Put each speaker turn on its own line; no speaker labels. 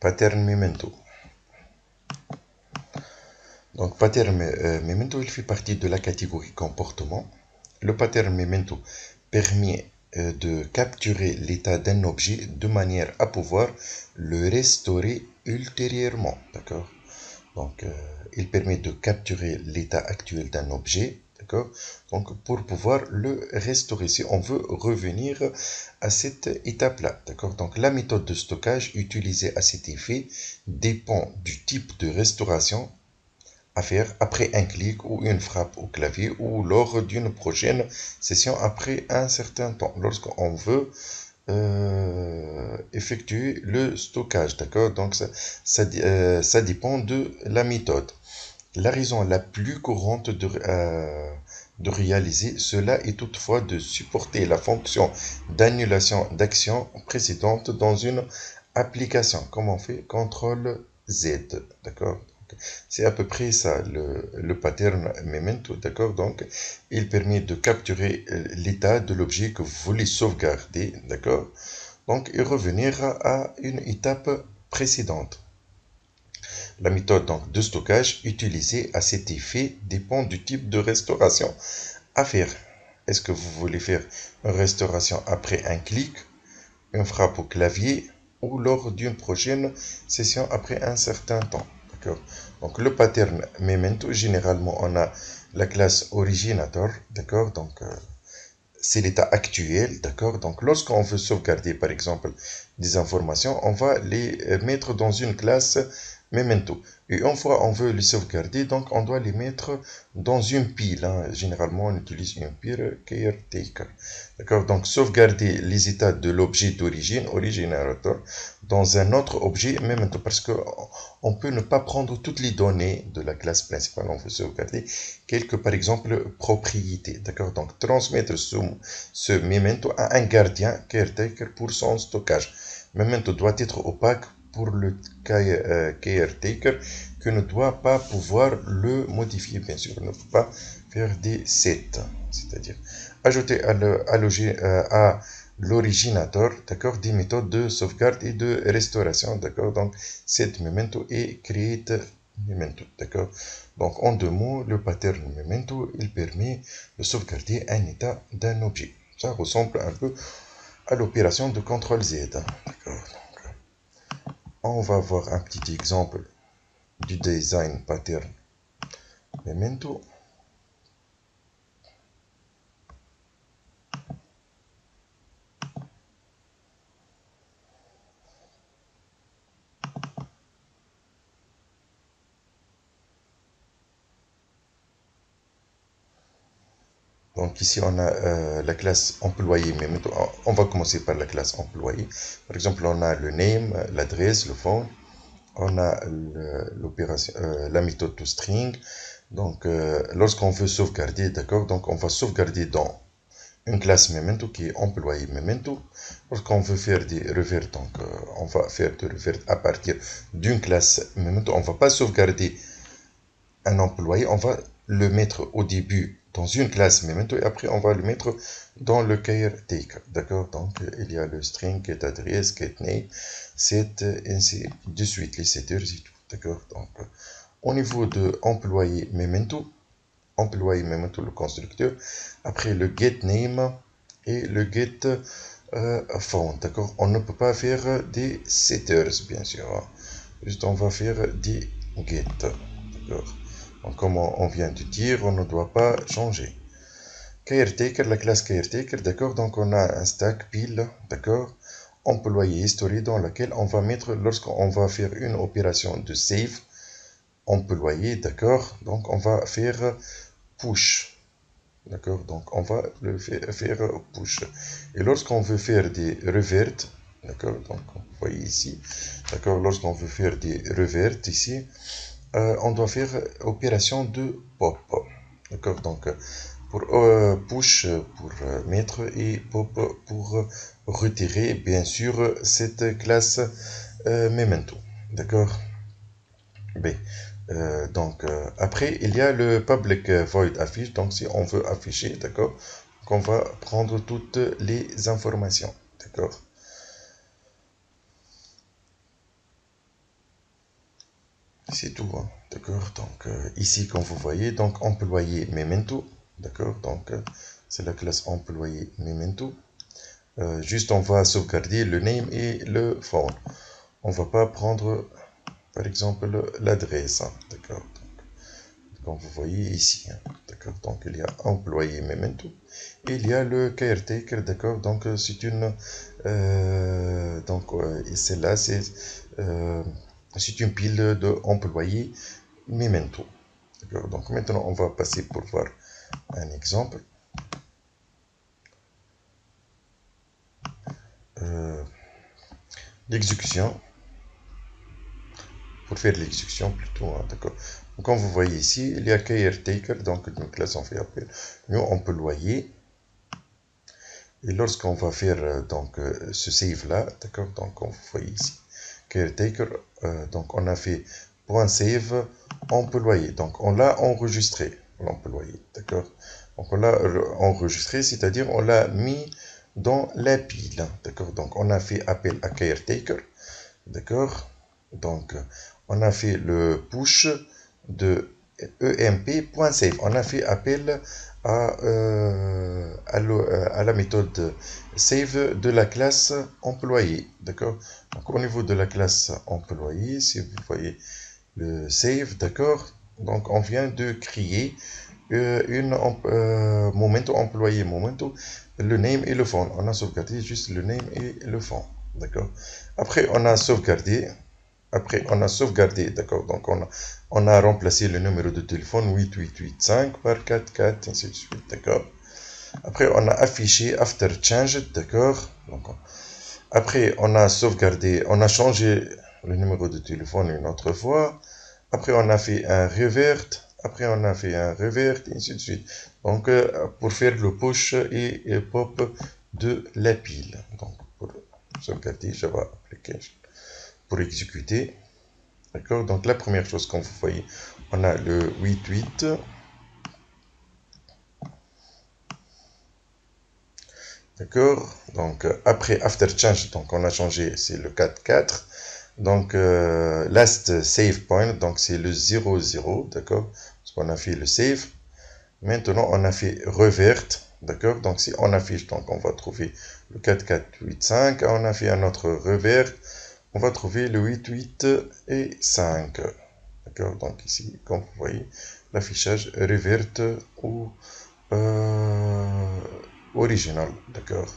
pattern memento. Donc, pattern memento, il fait partie de la catégorie comportement. Le pattern memento permet de capturer l'état d'un objet de manière à pouvoir le restaurer ultérieurement. D'accord? Donc, il permet de capturer l'état actuel d'un objet. D'accord? Donc, pour pouvoir le restaurer, si on veut revenir à cette étape-là. D'accord? Donc, la méthode de stockage utilisée à cet effet dépend du type de restauration à faire après un clic ou une frappe au clavier ou lors d'une prochaine session après un certain temps, lorsqu'on veut effectuer le stockage. D'accord? Donc, ça dépend de la méthode. La raison la plus courante de réaliser cela est toutefois de supporter la fonction d'annulation d'action précédente dans une application, comme on fait CTRL Z. D'accord? C'est à peu près ça, le pattern memento, d'accord? Donc, il permet de capturer l'état de l'objet que vous voulez sauvegarder, d'accord? Donc, et revenir à une étape précédente. La méthode donc, de stockage utilisée à cet effet dépend du type de restauration à faire. Est-ce que vous voulez faire une restauration après un clic, une frappe au clavier ou lors d'une prochaine session après un certain temps? D'accord. Donc le pattern memento, généralement on a la classe originator, d'accord, donc c'est l'état actuel, d'accord. Donc lorsqu'on veut sauvegarder par exemple des informations, on va les mettre dans une classe memento. Et une fois on veut les sauvegarder, donc on doit les mettre dans une pile, hein. Généralement on utilise une pile caretaker. D'accord. Donc sauvegarder les états de l'objet d'origine, originator, dans un autre objet memento, parce que on peut ne pas prendre toutes les données de la classe principale. On veut sauvegarder quelques, par exemple, propriétés. D'accord. Donc transmettre ce memento à un gardien caretaker pour son stockage. Memento doit être opaque pour le caretaker que ne doit pas pouvoir le modifier, bien sûr, ne peut pas faire des sets, c'est-à-dire ajouter à l'originator, d'accord, des méthodes de sauvegarde et de restauration, d'accord. Donc set memento et create memento, d'accord. Donc en deux mots, le pattern memento, il permet de sauvegarder un état d'un objet. Ça ressemble un peu à l'opération de CTRL Z, d'accord. On va voir un petit exemple du design pattern memento. Donc ici on a la classe employé memento. On va commencer par la classe employé. Par exemple, on a le name, l'adresse, le phone. On a l'opération, la méthode toString. Donc lorsqu'on veut sauvegarder, d'accord, donc on va sauvegarder dans une classe memento qui est employé memento. Lorsqu'on veut faire des revers, donc on va faire des revers à partir d'une classe memento. On ne va pas sauvegarder un employé, on va le mettre au début dans une classe memento et après on va le mettre dans le caretaker. D'accord? Donc il y a le string, get adresse, get name, set, ainsi de suite, les setters et tout. D'accord? Donc au niveau de employé memento le constructeur, après le get name et le get phone. D'accord? On ne peut pas faire des setters, bien sûr. Hein. Juste on va faire des get. D'accord? Donc, comme on vient de dire, on ne doit pas changer. Caretaker, la classe caretaker, d'accord? Donc, on a un stack pile, d'accord? Employé history dans laquelle on va mettre, lorsqu'on va faire une opération de save, employé, d'accord? Donc, on va faire push, d'accord? Donc, on va le faire push. Et lorsqu'on veut faire des revert, d'accord? Donc, vous voyez ici, d'accord? Lorsqu'on veut faire des revert ici, on doit faire opération de pop. D'accord, donc pour push pour mettre et pop pour retirer bien sûr cette classe memento. D'accord. B. Donc après il y a le public void affiche. Donc si on veut afficher, d'accord, on va prendre toutes les informations. D'accord. C'est tout, hein, d'accord. Donc ici, comme vous voyez, donc employé memento, d'accord. Donc c'est la classe employé memento. Juste, on va sauvegarder le name et le phone. On va pas prendre, par exemple, l'adresse, hein, d'accord. Comme vous voyez ici, hein, d'accord. Donc il y a employé memento et il y a le caretaker, d'accord. Donc c'est une, et celle-là c'est une pile de employés memento, d'accord. Donc maintenant on va passer pour voir un exemple. Euh, L'exécution, pour faire l'exécution plutôt, hein, d'accord. Donc, comme vous voyez ici, il y a caretaker, donc une classe on fait appel, nous employé. Et lorsqu'on va faire ce save là, d'accord, donc comme vous voyez ici, caretaker, donc on a fait .save employé, donc on l'a enregistré, l'employé, d'accord. Donc on l'a enregistré, c'est-à-dire on l'a mis dans la pile, d'accord. Donc on a fait appel à caretaker, d'accord. Donc on a fait le push de emp.save, on a fait appel à la méthode save de la classe employé, d'accord. Donc au niveau de la classe employé, si vous voyez le save, d'accord, donc on vient de créer momento employé, momento, le name et le phone. On a sauvegardé juste le name et le phone, d'accord. Après on a sauvegardé. D'accord, donc on a remplacé le numéro de téléphone 8885 par 44, ainsi de suite, d'accord. Après, on a affiché after change, d'accord. Donc, après, on a sauvegardé, on a changé le numéro de téléphone une autre fois. Après, on a fait un revert. Après, on a fait un revert, ainsi de suite. Donc, pour faire le push et pop de la pile. Donc, pour sauvegarder Java Application. Pour exécuter. D'accord, donc la première chose, comme vous voyez, on a le 88. D'accord, donc après after change, donc on a changé, c'est le 44. Donc last save point, donc c'est le 00, d'accord, parce qu'on a fait le save. Maintenant on a fait revert, d'accord, donc si on affiche, donc on va trouver le 4485. On a fait un autre revert, on va trouver le 88 et 5. D'accord, donc ici, comme vous voyez, l'affichage revert ou original, d'accord.